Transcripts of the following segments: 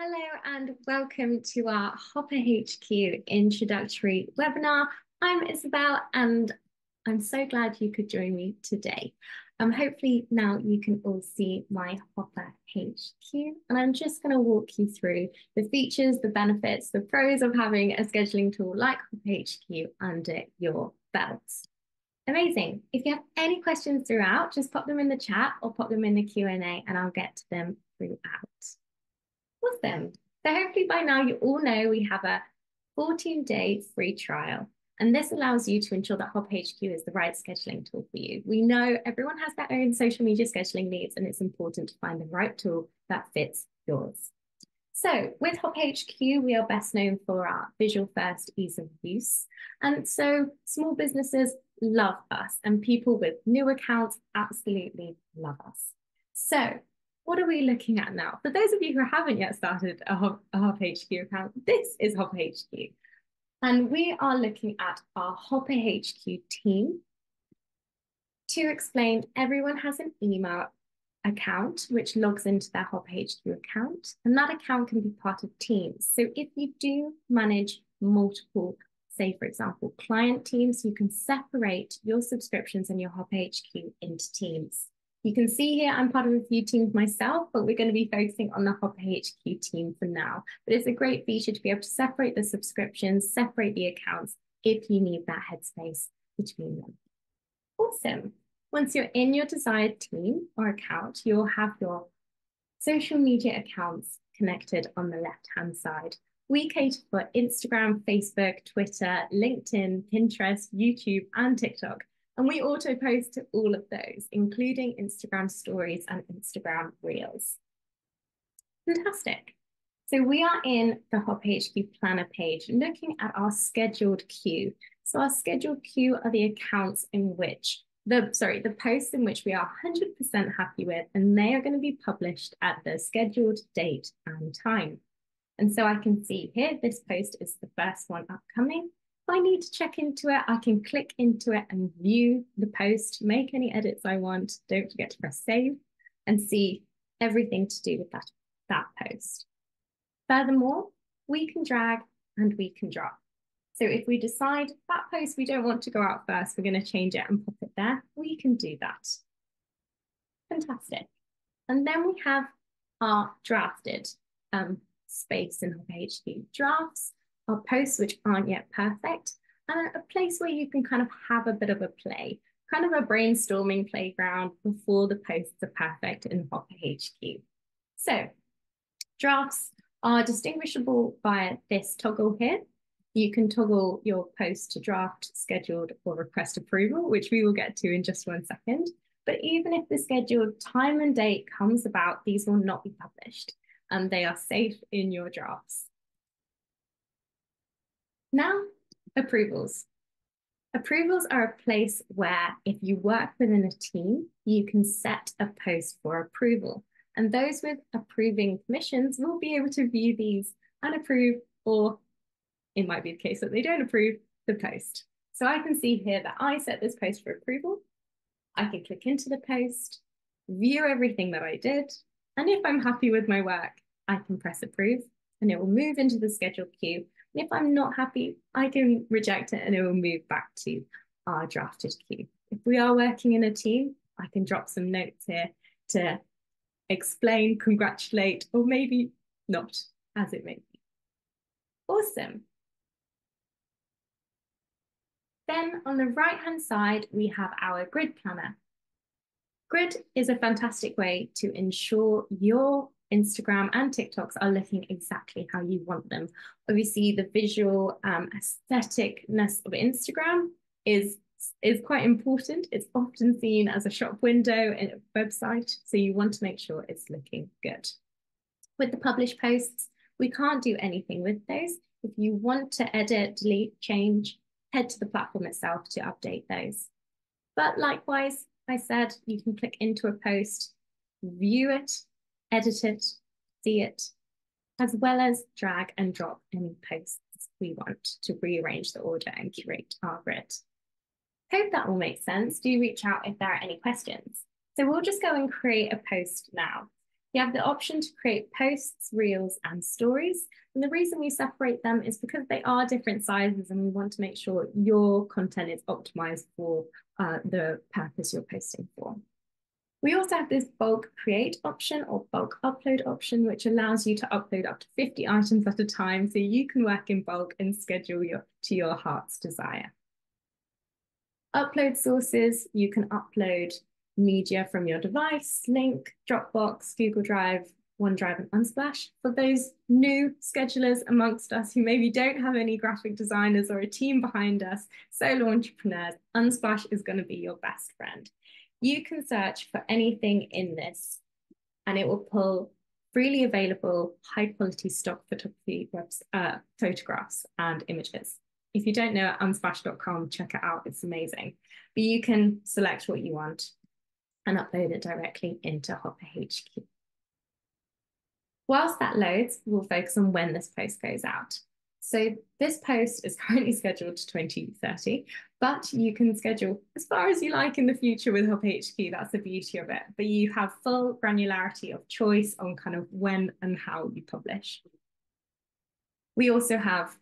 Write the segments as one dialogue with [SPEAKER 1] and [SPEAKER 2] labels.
[SPEAKER 1] Hello and welcome to our Hopper HQ introductory webinar. I'm Isabel and I'm so glad you could join me today. Hopefully now you can all see my Hopper HQ, and I'm just going to walk you through the features, the benefits, the pros of having a scheduling tool like Hopper HQ under your belts. Amazing. If you have any questions throughout, just pop them in the chat or pop them in the Q&A and I'll get to them throughout. Awesome. So hopefully by now you all know we have a 14-day free trial. And this allows you to ensure that Hopper HQ is the right scheduling tool for you. We know everyone has their own social media scheduling needs, and it's important to find the right tool that fits yours. So with Hopper HQ, we are best known for our visual first ease of use. And so small businesses love us, and people with new accounts absolutely love us. So what are we looking at now? For those of you who haven't yet started a Hopper HQ account, this is Hopper HQ. And we are looking at our Hopper HQ team. To explain, everyone has an email account which logs into their Hopper HQ account, and that account can be part of teams. So if you do manage multiple, say for example, client teams, you can separate your subscriptions and your Hopper HQ into teams. You can see here I'm part of a few teams myself, but we're going to be focusing on the Hopper HQ team for now. But it's a great feature to be able to separate the subscriptions, separate the accounts if you need that headspace between them. Awesome. Once you're in your desired team or account, you'll have your social media accounts connected on the left-hand side. We cater for Instagram, Facebook, Twitter, LinkedIn, Pinterest, YouTube, and TikTok. And we auto post to all of those, including Instagram stories and Instagram reels. Fantastic. So we are in the Hopper HQ planner page, looking at our scheduled queue. So our scheduled queue are the accounts in which the posts in which we are 100% happy with, and they are going to be published at the scheduled date and time. And so I can see here, this post is the first one upcoming. If I need to check into it, I can click into it and view the post, make any edits I want. Don't forget to press save and see everything to do with that post. Furthermore, we can drag and we can drop. So if we decide that post we don't want to go out first, we're going to change it and pop it there, we can do that. Fantastic. And then we have our drafted space in Hopper HQ. Drafts are posts which aren't yet perfect, and a place where you can kind of have a bit of a play, kind of a brainstorming playground before the posts are perfect in Hopper HQ. So drafts are distinguishable via this toggle here. You can toggle your post to draft, scheduled, or request approval, which we will get to in just 1 second. But even if the scheduled time and date comes about, these will not be published, and they are safe in your drafts. Now, approvals. Approvals are a place where if you work within a team, you can set a post for approval. And those with approving permissions will be able to view these and approve, or it might be the case that they don't approve the post. So I can see here that I set this post for approval. I can click into the post, view everything that I did. And if I'm happy with my work, I can press approve and it will move into the scheduled queue. And if I'm not happy, I can reject it and it will move back to our drafted queue. If we are working in a team, I can drop some notes here to explain, congratulate, or maybe not, as it may be. Awesome. Then on the right-hand side, we have our grid planner. Grid is a fantastic way to ensure your Instagram and TikToks are looking exactly how you want them. Obviously, the visual aestheticness of Instagram is quite important. It's often seen as a shop window in a website, so you want to make sure it's looking good. With the published posts, we can't do anything with those. If you want to edit, delete, change, head to the platform itself to update those. But likewise, I said you can click into a post, view it, edit it, see it, as well as drag and drop any posts we want to rearrange the order and curate our grid. Hope that all makes sense. Do reach out if there are any questions. So we'll just go and create a post now. You have the option to create posts, reels, and stories. And the reason we separate them is because they are different sizes and we want to make sure your content is optimized for the purpose you're posting for. We also have this bulk create option or bulk upload option, which allows you to upload up to 50 items at a time so you can work in bulk and schedule to your heart's desire. Upload sources, you can upload media from your device, Link, Dropbox, Google Drive, OneDrive, and Unsplash. For those new schedulers amongst us who maybe don't have any graphic designers or a team behind us, solo entrepreneurs, Unsplash is going to be your best friend. You can search for anything in this and it will pull freely available high quality stock photography photographs and images. If you don't know unsplash.com, check it out. It's amazing. But you can select what you want and upload it directly into Hopper HQ. Whilst that loads, we'll focus on when this post goes out. So this post is currently scheduled to 2030, but you can schedule as far as you like in the future with Hopper HQ. That's the beauty of it. But you have full granularity of choice on kind of when and how you publish. We also have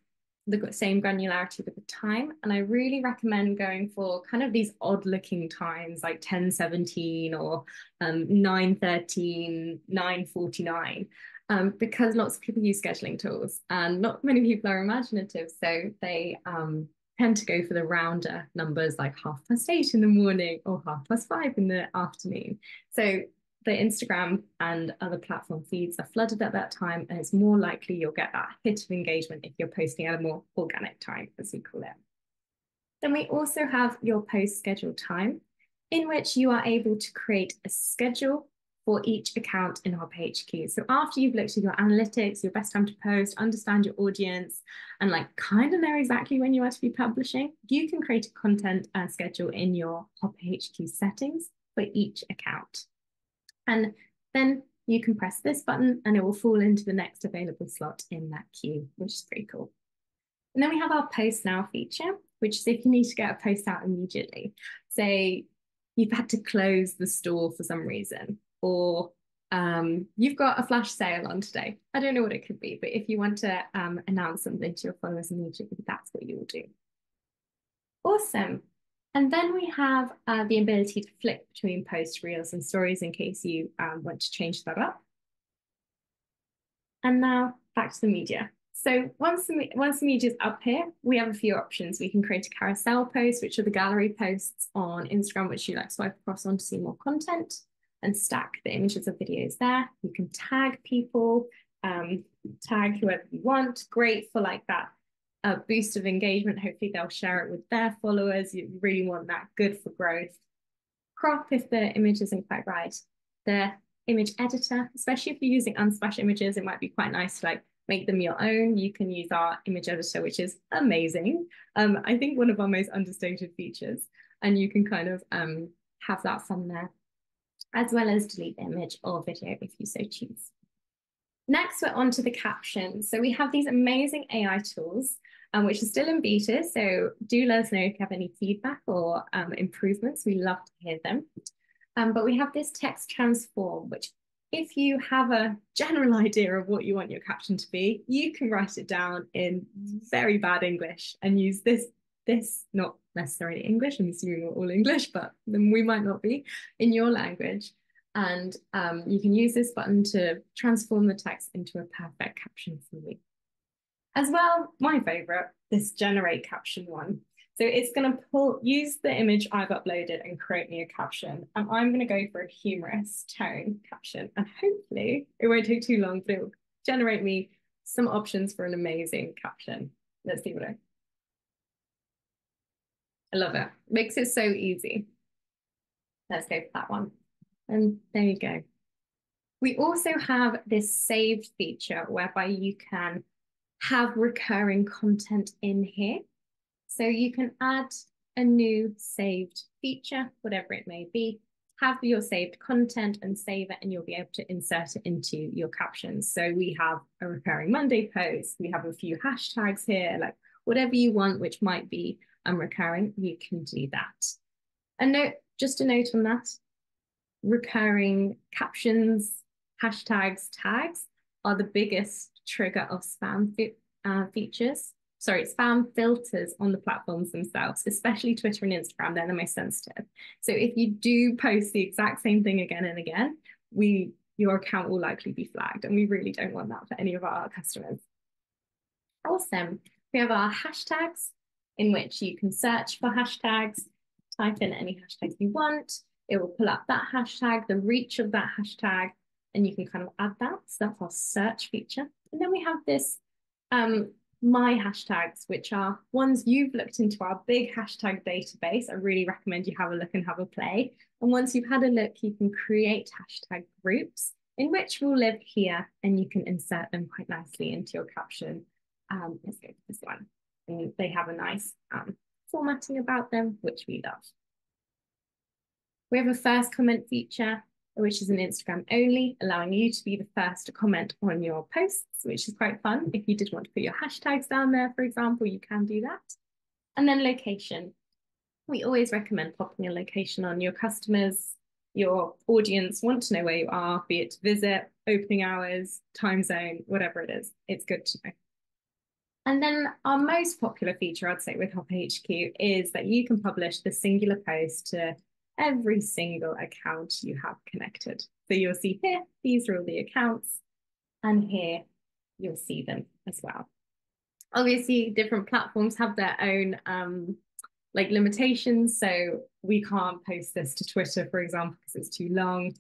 [SPEAKER 1] the same granularity with the time. And I really recommend going for kind of these odd looking times like 10:17 or 9:13, 9:49. Because lots of people use scheduling tools and not many people are imaginative. So they tend to go for the rounder numbers like 8:30 in the morning or 5:30 in the afternoon. So the Instagram and other platform feeds are flooded at that time, and it's more likely you'll get that hit of engagement if you're posting at a more organic time, as we call it. Then we also have your post schedule time, in which you are able to create a schedule for each account in Hopper HQ. So after you've looked at your analytics, your best time to post, understand your audience, and like kind of know exactly when you are to be publishing, you can create a content schedule in your Hopper HQ settings for each account. And then you can press this button and it will fall into the next available slot in that queue, which is pretty cool. And then we have our post now feature, which is if you need to get a post out immediately. Say you've had to close the store for some reason, or you've got a flash sale on today. I don't know what it could be, but if you want to announce something to your followers immediately, that's what you will do. Awesome. And then we have the ability to flip between posts, reels, and stories in case you want to change that up. And now back to the media. So once the media is up here, we have a few options. We can create a carousel post, which are the gallery posts on Instagram, which you like swipe across on to see more content and stack the images of videos there. You can tag people, tag whoever you want. Great for like that boost of engagement. Hopefully they'll share it with their followers. You really want that, good for growth. Crop if the image isn't quite right. The image editor, especially if you're using Unsplash images, it might be quite nice to like make them your own. You can use our image editor, which is amazing. I think one of our most understated features, and you can kind of have that fun there, as well as delete the image or video if you so choose. Next, we're on to the captions. So we have these amazing AI tools, which are still in beta. So do let us know if you have any feedback or improvements. We love to hear them. But we have this text transform, which if you have a general idea of what you want your caption to be, you can write it down in very bad English and use this, not necessarily English, I'm assuming we're all English, but then we might not be, in your language. And you can use this button to transform the text into a perfect caption for you. As well, my favorite, this generate caption one. So it's going to use the image I've uploaded and create me a caption. And I'm going to go for a humorous tone caption. And hopefully it won't take too long, but it will generate me some options for an amazing caption. Let's see what I love it. Makes it so easy. Let's go for that one. And there you go. We also have this saved feature whereby you can have recurring content in here. So you can add a new saved feature, whatever it may be, have your saved content and save it, and you'll be able to insert it into your captions. So we have a recurring Monday post, we have a few hashtags here, like whatever you want, which might be recurring, you can do that. And just a note on that, recurring captions, hashtags, tags are the biggest trigger of features. Sorry, spam filters on the platforms themselves, especially Twitter and Instagram. They're the most sensitive. So if you do post the exact same thing again and again, your account will likely be flagged, and we really don't want that for any of our customers. Awesome. We have our hashtags, in which you can search for hashtags, type in any hashtags you want. It will pull up that hashtag, the reach of that hashtag, and you can kind of add that. So that's our search feature. And then we have this my hashtags, which are ones you've looked into our big hashtag database. I really recommend you have a look and have a play. And once you've had a look, you can create hashtag groups in which will live here, and you can insert them quite nicely into your caption. Let's go to this one. And they have a nice formatting about them, which we love. We have a first comment feature, which is an Instagram only, allowing you to be the first to comment on your posts, which is quite fun. If you did want to put your hashtags down there, for example, you can do that. And then location. We always recommend popping a location on. Your customers, your audience want to know where you are, be it to visit, opening hours, time zone, whatever it is. It's good to know. And then our most popular feature, I'd say, with Hopper HQ is that you can publish the singular post to every single account you have connected. So you'll see here, these are all the accounts, and here you'll see them as well. Obviously, different platforms have their own like limitations. So we can't post this to Twitter, for example, because it's too long,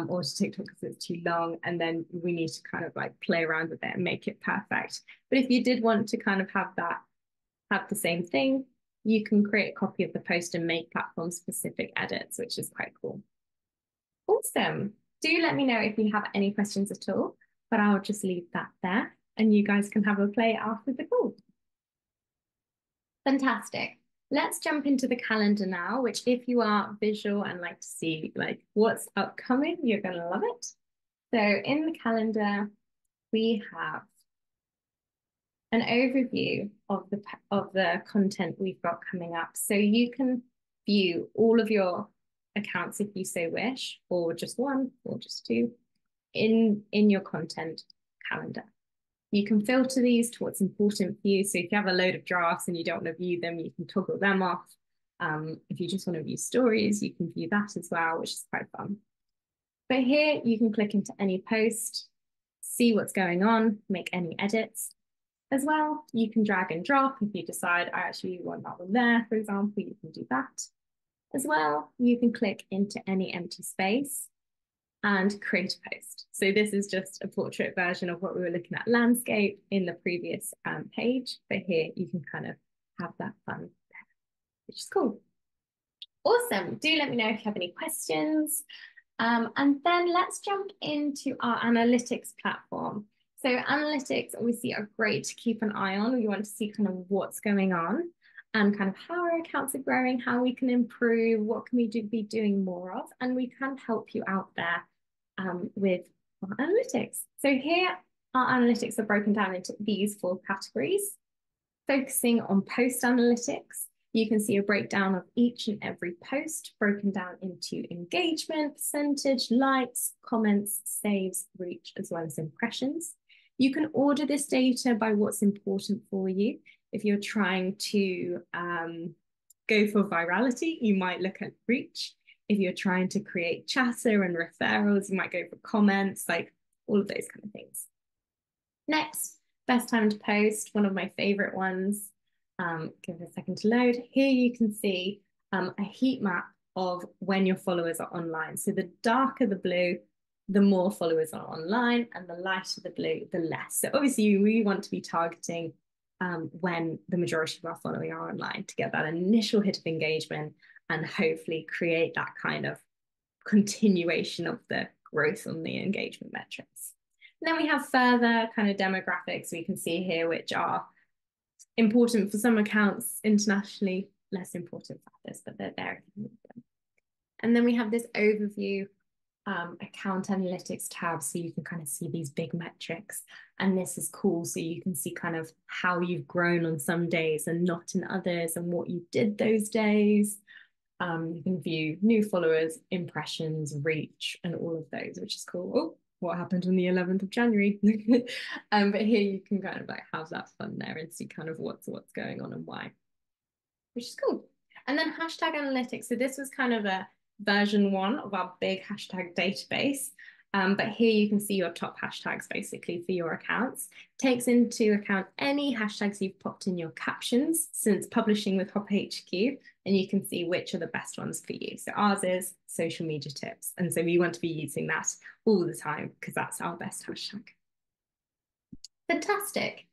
[SPEAKER 1] or to TikTok because it's too long. And then we need to kind of like play around with it and make it perfect. But if you did want to kind of have the same thing, you can create a copy of the post and make platform specific edits, which is quite cool. Awesome. Do let me know if you have any questions at all, but I'll just leave that there and you guys can have a play after the call. Fantastic. Let's jump into the calendar now, which if you are visual and like to see like what's upcoming, you're going to love it. So in the calendar, we have an overview of the content we've got coming up. So you can view all of your accounts if you so wish, or just one, or just two, in your content calendar. You can filter these to what's important for you. So if you have a load of drafts and you don't want to view them, you can toggle them off. If you just want to view stories, you can view that as well, which is quite fun. But here you can click into any post, see what's going on, make any edits. As well, you can drag and drop if you decide, I actually want that one there, for example, you can do that. As well, you can click into any empty space and create a post. So this is just a portrait version of what we were looking at landscape in the previous page, but here you can kind of have that fun there, which is cool. Awesome. Do let me know if you have any questions. And then let's jump into our analytics platform. So analytics obviously are great to keep an eye on. We want to see kind of what's going on and kind of how our accounts are growing, how we can improve, what can we be doing more of, and we can help you out there with our analytics. So here, our analytics are broken down into these 4 categories. Focusing on post analytics, you can see a breakdown of each and every post broken down into engagement, percentage, likes, comments, saves, reach, as well as impressions. You can order this data by what's important for you. If you're trying to go for virality, you might look at reach. If you're trying to create chatter and referrals, you might go for comments, like all of those kind of things. Next, best time to post, one of my favorite ones. Give it a second to load. Here you can see a heat map of when your followers are online. So the darker the blue, the more followers are online, and the lighter the blue, the less. So obviously we want to be targeting when the majority of our following are online to get that initial hit of engagement and hopefully create that kind of continuation of the growth on the engagement metrics. And then we have further kind of demographics we can see here, which are important for some accounts internationally, less important for others, but they're there. And then we have this overview account analytics tab, so you can kind of see these big metrics. And this is cool, so you can see kind of how you've grown on some days and not in others, and what you did those days. You can view new followers, impressions, reach, and all of those, which is cool. Oh, what happened on the 11th of January. But here you can kind of like have that fun there and see kind of what's going on and why, which is cool. And then hashtag analytics. So this was kind of a version 1 of our big hashtag database. But here you can see your top hashtags basically for your accounts. Takes into account any hashtags you've popped in your captions since publishing with Hopper HQ, and you can see which are the best ones for you. So ours is social media tips. And so we want to be using that all the time because that's our best hashtag. Fantastic.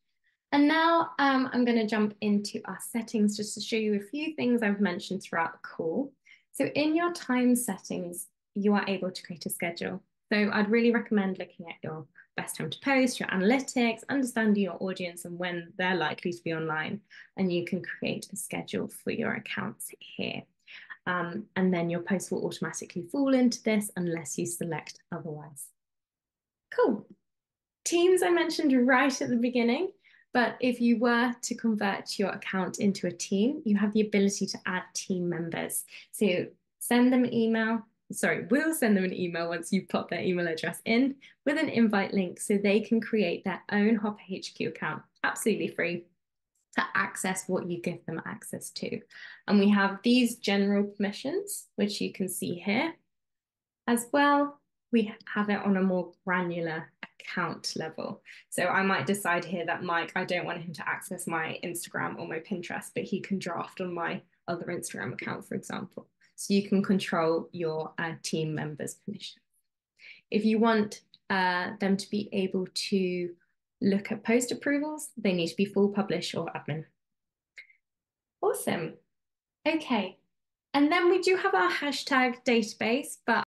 [SPEAKER 1] And now I'm going to jump into our settings just to show you a few things I've mentioned throughout the call. So in your time settings, you are able to create a schedule. So I'd really recommend looking at your best time to post, your analytics, understanding your audience and when they're likely to be online. And you can create a schedule for your accounts here. And then your posts will automatically fall into this unless you select otherwise. Cool. Teams I mentioned right at the beginning. But if you were to convert your account into a team, you have the ability to add team members. So send them an email. Sorry, we'll send them an email once you've put their email address in with an invite link so they can create their own Hopper HQ account, absolutely free, to access what you give them access to. And we have these general permissions, which you can see here. As well, we have it on a more granular account level. So I might decide here that Mike, I don't want him to access my Instagram or my Pinterest, but he can draft on my other Instagram account, for example. So you can control your team members' permission. If you want them to be able to look at post approvals, they need to be full publish or admin. Awesome. Okay. And then we do have our hashtag database, but